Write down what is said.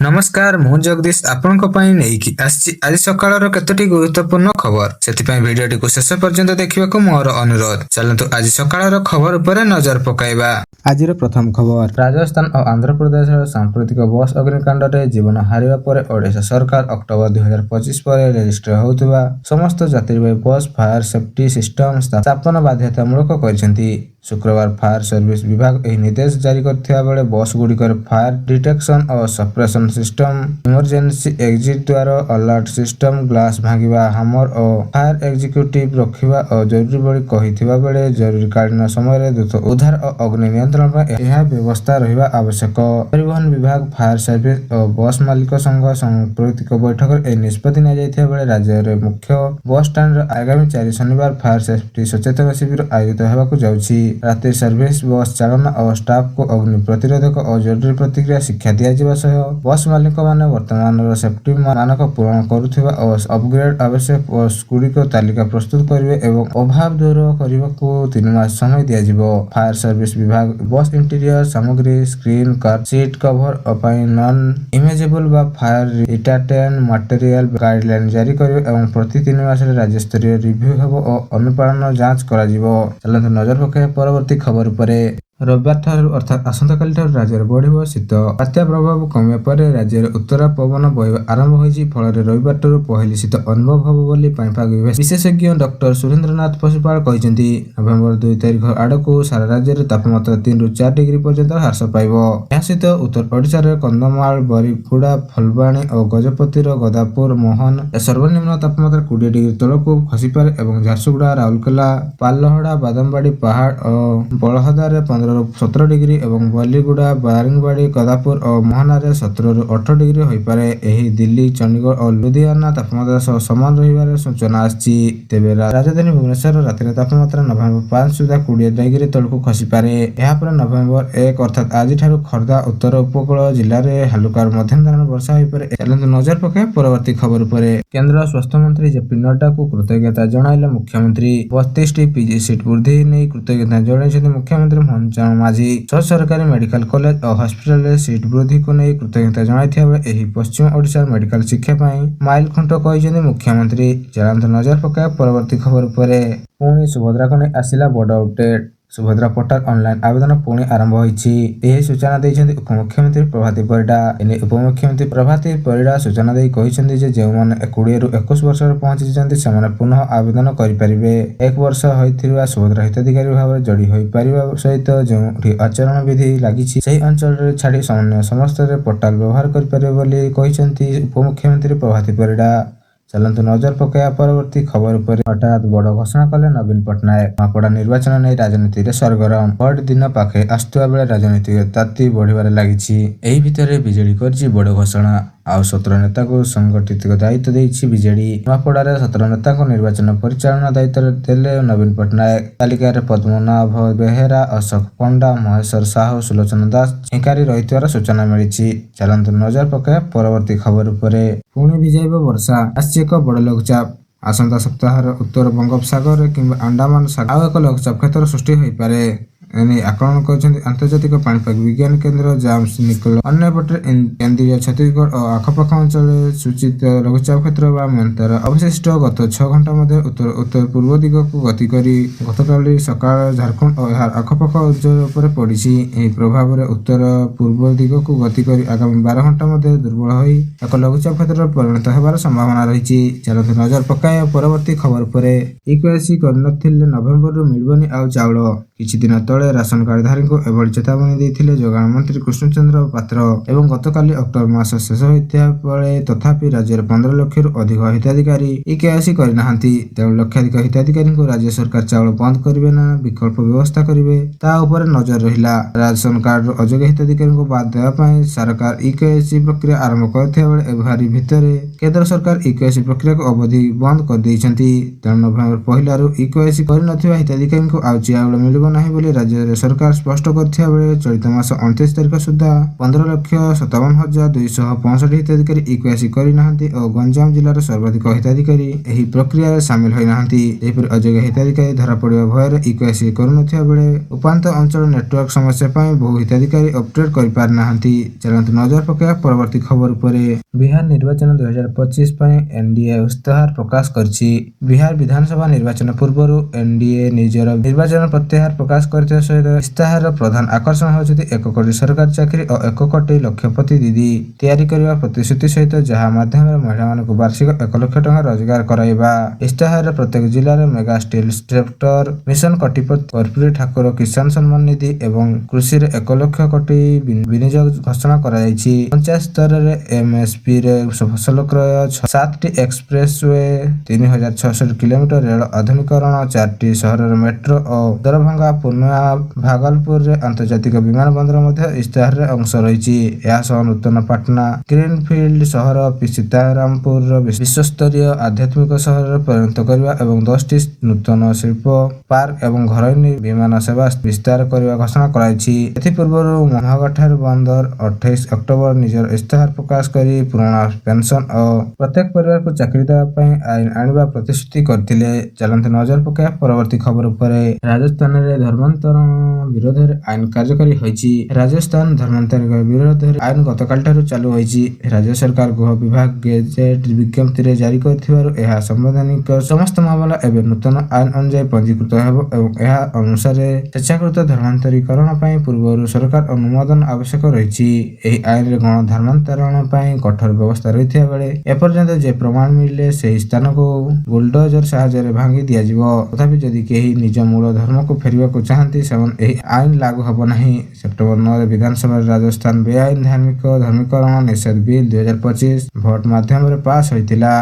नमस्कार मु जगदीश आपणक पई नेकी आछि आज सकाळर केतोटी गुरुत्वपूर्ण खबर सेतिपई भिडियोटी को शेष पर्यंत देखिबाको मोर अनुरोध। चलंतु आज सकाळर खबर उपरे नजर पकाइबा। आजिर प्रथम खबर राजस्थान और आंध्र प्रदेश सांप्रतिक बस अग्निकांड रे जीवन हारिबा परे ओडिशा सरकार अक्टोबर 2025 परे रजिस्टर होउतबा समस्त यात्रीवाही बस फायर सेफ्टी सिस्टम स्थापन बाध्यतामूलक करिसेंती। शुक्रवार फायर सर्विस विभाग एही निर्देश जारी करथिबा बेले बस गुडिकर फायर डिटेक्शन और सप्रेशन सिस्टम इमरजेंसी एग्जिट द्वार अलर्ट सिस्टम ग्लास भांगिबा हामर और फायर एग्जीक्यूटिव रखिबा और जरूरी बड़ी कहिथिबा बेले जरूरीकालीन समय रे द्रुत उद्धार और अग्नि नियंत्रण पर यह व्यवस्था रहिबा आवश्यक। परिवहन विभाग फायर सर्विस और बस मालिक संघ सांप्रतिक बैठक ए निष्पत्ति नै जायथिबा बेले राज्य रे मुख्य बस स्टैंड आगामी 4 शनिवार फायर सेफ्टी सचेतन शिविर आयोजित हेबाकु जाउछि। रात्रि सर्विस बस चालना और स्टाफ को अग्नि प्रतिरोधक और जरूरी प्रतिक्रिया शिक्षा दिया सह बस मालिक माने वर्तमान सेफ्टी मानक पूरण करुथिबा और अपग्रेड आवश्यक बस गुड़िक तालिका प्रस्तुत करिवे एवं अभाव दूर करने 3 मास समय दिया। फायर सर्विस विभाग बस इंटीरियर सामग्री स्क्रीन कार सीट कवर अपाई नॉन इमेजेबल बा फायर रिटार्डेंट मटेरियल गाइडलाइन जारी करिवे एवं प्रति 3 मास राज्य स्तरीय रिव्यू हेबो और अनुपालन जांच करा जिवो। चलंतु नजर पकाए परवर्ती खबर उपरे। रविवार ठारू अर्थात आसंताकाली ठारू राज्य बढ़िबो शीत बात्या प्रभाव कमिया पर राज्य उत्तरा पवन बहिबा आरंभ होइछि। फल रविवार ठारू पहली शीत अनुभव हबो बोली पाणीपाग विशेषज्ञ डॉक्टर सुरेंद्रनाथ पशुपाल कहिसेंती। नवेम्बर 2 तारिख आडकू सारा राज्य रे तापमात्रा 3 ରୁ 4 डिग्री पर्यंत ह्रास पाइबो। ଏହା ସହିତ उत्तर ओडिशा रे कंधमाल बरिगुड़ा फुलबाणी और गजपति गदापुर मोहन सर्वनिम्न तापमात्रा 20 डिग्री तलकू खसी पारे एवं झारसुगुड़ा राउरकेला पालहड़ा बादामबाड़ी पहाड़ और बलहदा रे 15 ରୁ 17 डिग्री एवं बलिगुड़ा बारिंगबाड़ी गदापुर और मोहना रे 17 ରୁ 18 डिग्री होई पारे। एही दिल्ली चंडीगढ़ और लुधियाना तापमात्रा सह समान रहिबार सूचना आछि। तेबे राजधानी भुवनेश्वर रातिर तापमात्रा नवेम्बर 5 सुधा 20 डिग्री तलकू खसी पारे। ଏହା ପରେ नवेम्बर 1 अर्थात आज ठारू खर्दा उत्तर उपकूल जिल्ला रे हलुकार मध्यम धरण वर्षा होई पारे। चलंतु नजर पकाए परवर्ती खबर उपरे। केंद्र स्वास्थ्य मंत्री जेपी नड्डा को कृतज्ञता जणाइले मुख्यमंत्री। 32 टी पीजी सीट वृद्धि नै कृतज्ञता जणाइछन्ति मुख्यमंत्री मोहन माझी। सरकारी मेडिकल कॉलेज और हॉस्पिटल रे सीट वृद्धि को नहीं कृतज्ञता जणाइथिबा बेले एही पश्चिम ओडिशा मेडिकल शिक्षा पई माइल खुंट कहिसेंति मुख्यमंत्री। चलंतु नजर पकाए परवर्ती खबर उपरे। पुणी सुभद्रा को नहीं आसिला बड़ अपडेट। सुभद्रा पोर्टाल ऑनलाइन आवेदन पुणी आरंभ होइछि। एही सूचना दैछन्ति उपमुख्यमंत्री प्रभाती परिडा। एने उपमुख्यमंत्री प्रभाती परिडा सूचना दै कहिसेंति जे जेउ माने 20 ରୁ 21 वर्ष पहुंची जंती सेमाने पुनः आवेदन करि परिबे। 1 वर्ष होइथिबा सुभद्रा हिताधिकारी भाव जड़ी होई परिबा सहित जेउठी आचरण विधि लागिछि सेही अंचल रे छाडी सामान्य समस्त रे पोर्टाल व्यवहार करि परिबे बोली कहिसेंति उपमुख्यमंत्री प्रभाती परिडा। चलंतु नजर पकाया परवर्ती खबर पर। हठात बड़ घोषणा कले नवीन पट्टनायक। नूआपड़ा निर्वाचन नहीं राजनीति रे सरगरम। भोट दिन पाखे आसुवा बेले राजनीति ताती बढ़िबारे लागिछि। एही भितरे बीजेडी करछि बड़ घोषणा। आउ 17 नेता को संगठित दायित्व देछि बीजेडी। नूआपड़ा रे 17 नेता को निर्वाचन परिचालना दायित्व देले नवीन पट्टनायक। तालिका रे पद्मनाभ बेहेरा अशोक पंडा महेश्वर साहू सुलोचना दास हिकारी रहितवार सूचना मिलिछि। चलंतु नजर पकाए परवर्ती खबर उपरे। पुणी विजयब वर्षा आछि एक बड़ लघुचाप। आसंता सप्ताह उत्तर बंगोपसागर किंबा अंडमान सागर आउ एक लघुचाप क्षेत्र सृष्टि होई पारे। एने आकलन करछन्ति अंतर्जातिक पाणीपाग विज्ञान केंद्र जाम्स निकोल। अन्य पटे केंद्रीय छत्तीसगढ़ और आखपाख अंचल सूचित लघुचाप क्षेत्र बा मंतर अवशिष्ट गत 6 घंटा मध्य उत्तर पूर्व दिग को गति करी गतकाली सकाळ झारखंड और आखपाख अंचल पर पड़िछि। एही प्रभाव रे उत्तर पूर्व दिग को गति करी आगामी 12 घंटा मध्य दुर्बल होई एक लघुचाप क्षेत्र परिणत हेबार संभावना रहिछि। चलंतु नजर पकाए परवर्ती खबर परे। इक्वेसी करनथिले नवेम्बर रो मिलबनी आउ चाउल। किछि दिन तले राशन कार्डधारी को एभଳି चेतावनी देथिले जोगाण मंत्री कृष्णचंद्र पात्र एवं गतकाली अक्टोबर मास शेष होइथिया पळे तथापि राज्य 15 लाख रु अधिक हिताधिकारी इकेआसी करिनाहांती। तेणु लक्षाधिक हिताधिकारी को राज्य सरकार चाउल बंद करिवे ना विकल्प व्यवस्था करिवे ता ऊपर नजर रहिला। राशन कार्ड अयोग्य हिताधिकारी को बाद देवा पई सरकार इकेआसी प्रक्रिया आरंभ करथिया बेले एभारी भितरे केंद्र सरकार इकेआसी प्रक्रिया को अवधि बंद कर दैछन्ती। तेणु नवेम्बर 1 रु इकेआसी करिनथिबा हिताधिकारी को आउ चाउल मिलिबो ନାହିଁ ବୋଲି ରାଜ୍ୟ ସରକାର ସ୍ପଷ୍ଟ କରିଥିବା ବେଳେ ଚଳିତ ମାସ 29 ତାରିଖ ସୁଦ୍ଧା 15,57,265 ହିତାଧିକାରୀ ଇକ୍ୱାସି କରିନାହାନ୍ତି ଓ ଗଞ୍ଜାମ ଜିଲ୍ଲାର ସର୍ବାଧିକ ହିତାଧିକାରୀ ଏହି ପ୍ରକ୍ରିୟାରେ ସାମିଲ ହୋଇନାହାନ୍ତି। ସେହିପରି ଅଯୋଗ୍ୟ ହିତାଧିକାରୀ ଧରାପଡ଼ିବା ଭୟରେ ଇକ୍ୱାସି କରୁନଥିବା ବେଳେ ଉପାନ୍ତ ଅଞ୍ଚଳ ନେଟୱାର୍କ ସମସ୍ୟା ପାଇଁ ବହୁ ହିତାଧିକାରୀ ଅପଡେଟ୍ କରିପାରିନାହାନ୍ତି। ଚାଲନ୍ତୁ ନଜର ପକାଇବା ପରବର୍ତ୍ତୀ ଖବର ଉପରେ। ବିହାର ନିର୍ବାଚନ 2025 ପାଇଁ ଏନଡିଏ ଇସ୍ତାହାର ପ୍ରକାଶ କରିଛି। ବିହାର ବିଧାନସଭା ନିର୍ବାଚନ ପୂର୍ବରୁ ଏନଡିଏ ନିଜର ନିର୍ବାଚନ ପ୍ରତ୍ୟାହାର ପ୍ରକାଶ କରିଥିବା ସହିତ ଇସ୍ତାହାରର ପ୍ରଧାନ ଆକର୍ଷଣ ହେଉଛନ୍ତି 1 କୋଟି ସରକାରୀ ଚାକିରି ଓ 1 କୋଟି ଲକ୍ଷପତି ଦିଦି ତିଆରି କରିବା ପ୍ରତିଶ୍ରୁତି ସହିତ ଯାହା ମାଧ୍ୟମରେ ମହିଳାମାନଙ୍କୁ ବାର୍ଷିକ 1 ଲକ୍ଷ ଟଙ୍କା ରୋଜଗାର କରାଇବା। ଇସ୍ତାହାରରେ ପ୍ରତ୍ୟେକ ଜିଲ୍ଲାରେ ମେଗା ଷ୍ଟିଲ୍ ସେକ୍ଟର ମିଶନ, କୋଟିପତି କର୍ପୂରୀ ଠାକୁର କିଷାନ ସମ୍ମାନ ନିଧି ଏବଂ କୃଷିରେ 1 ଲକ୍ଷ କୋଟି ବିନିଯୋଗ ଘୋଷଣା କରାଯାଇଛି। ପଞ୍ଚାୟତ ସ୍ତରରେ ଏମଏସପିରେ ଫସଲ କ୍ରୟ, 7ଟି ଏକ୍ସପ୍ରେସୱେ, 3,660 କିଲୋମିଟର ରେଳ ଆଧୁନିକୀକରଣ, 4ଟି ସହରରେ ମେଟ୍ରୋ ଓ ଦରଭଙ୍ଗା, ପୂର୍ଣ୍ଣିଆ, ଭାଗଲପୁରରେ ଆନ୍ତର୍ଜାତିକ ବିମାନ ବନ୍ଦର ମଧ୍ୟ ଇସ୍ତାହାରରେ ଅଂଶ ରହିଛି। ଏହା ସହ ନୂତନ ପାଟନା ଗ୍ରୀନଫିଲ୍ଡ ସହର ସୀତାରାମପୁର ବିଶ୍ୱସ୍ତରୀୟ ଆଧ୍ୟାତ୍ମିକ ସହରରେ ପରିଣତ କରିବା ଏବଂ 10ଟି ନୂତନ ଶିଳ୍ପ ପାର୍କ ଏବଂ ଘରୋଇ ବିମାନ ସେବା ବିସ୍ତାର କରିବା ଘୋଷଣା କରାଯାଇଛି। ଏଥିପୂର୍ବରୁ ମହାଗଠାରୁ ବନ୍ଦର 28 ଅକ୍ଟୋବର ନିଜର ଇସ୍ତାହାର ପ୍ରକାଶ କରି ପୁରୁଣା ପେନସନ ଓ ପ୍ରତ୍ୟେକ ପରିବାରକୁ ଚାକିରି ଦେବା ପାଇଁ ଆଇନ ଆଣିବା ପ୍ରତିଶ୍ରୁତି କରିଥିଲେ। ଚାଲନ୍ତୁ ନଜର ପକାଇବା ପରବର୍ତ୍ତୀ ଖବର ଉପରେ। ରାଜସ୍ଥାନରେ ଧର୍ମାନ୍ତରଣ ବିରୋଧରେ ଆଇନ କାର୍ଯ୍ୟକାରୀ ହୋଇଛି। ରାଜସ୍ଥାନ ଧର୍ମାନ୍ତରଣ ବିରୋଧରେ ଆଇନ ଗତକାଲିଠାରୁ ଚାଲୁ ହୋଇଛି। ରାଜ୍ୟ ସରକାର ଗୃହ ବିଭାଗ ଗେଜେଟ ବିଜ୍ଞପ୍ତିରେ ଜାରି କରିଥିବାରୁ ଏହା ସମ୍ବନ୍ଧିତ ସମସ୍ତ ମାମଲା ଏବେ ନୂତନ ଆଇନ ଅନୁଯାୟୀ ପଞ୍ଜୀକୃତ ହେବ ଏବଂ ଏହା ଅନୁସାରେ ସ୍ୱେଚ୍ଛାକୃତ ଧର୍ମାନ୍ତରୀକରଣ ପାଇଁ ପୂର୍ବରୁ ସରକାର ଅନୁମୋଦନ ଆବଶ୍ୟକ ରହିଛି। ଏହି ଆଇନରେ ଗଣ ଧର୍ମାନ୍ତରଣ ପାଇଁ କଠୋର ବ୍ୟବସ୍ଥା ରହିଥିବା ବେଳେ ଏପର୍ଯ୍ୟନ୍ତ ଯେ ପ୍ରମାଣ ମିଳିଲେ ସେହି ସ୍ଥାନକୁ ବୁଲଡୋଜର ସାହାଯ୍ୟରେ ଭାଙ୍ଗି ଦିଆଯିବ। ତଥାପି ଯଦି କେହି ନିଜ ମୂଳ ଧର୍ମକୁ ଫେରିବାକୁ ଚାହାନ୍ତି ସେମାନେ ଏହି ଆଇନ ଲାଗୁ ହେବ ନାହିଁ। ସେପ୍ଟେମ୍ବର 9ରେ ବିଧାନସଭାରେ ରାଜସ୍ଥାନ ବେଆଇନ ଧାର୍ମିକ ଧର୍ମୀକରଣ ନିଷେଧ ବିଲ୍ 2025 ଭୋଟ ମାଧ୍ୟମରେ ପାସ୍ ହୋଇଥିଲା।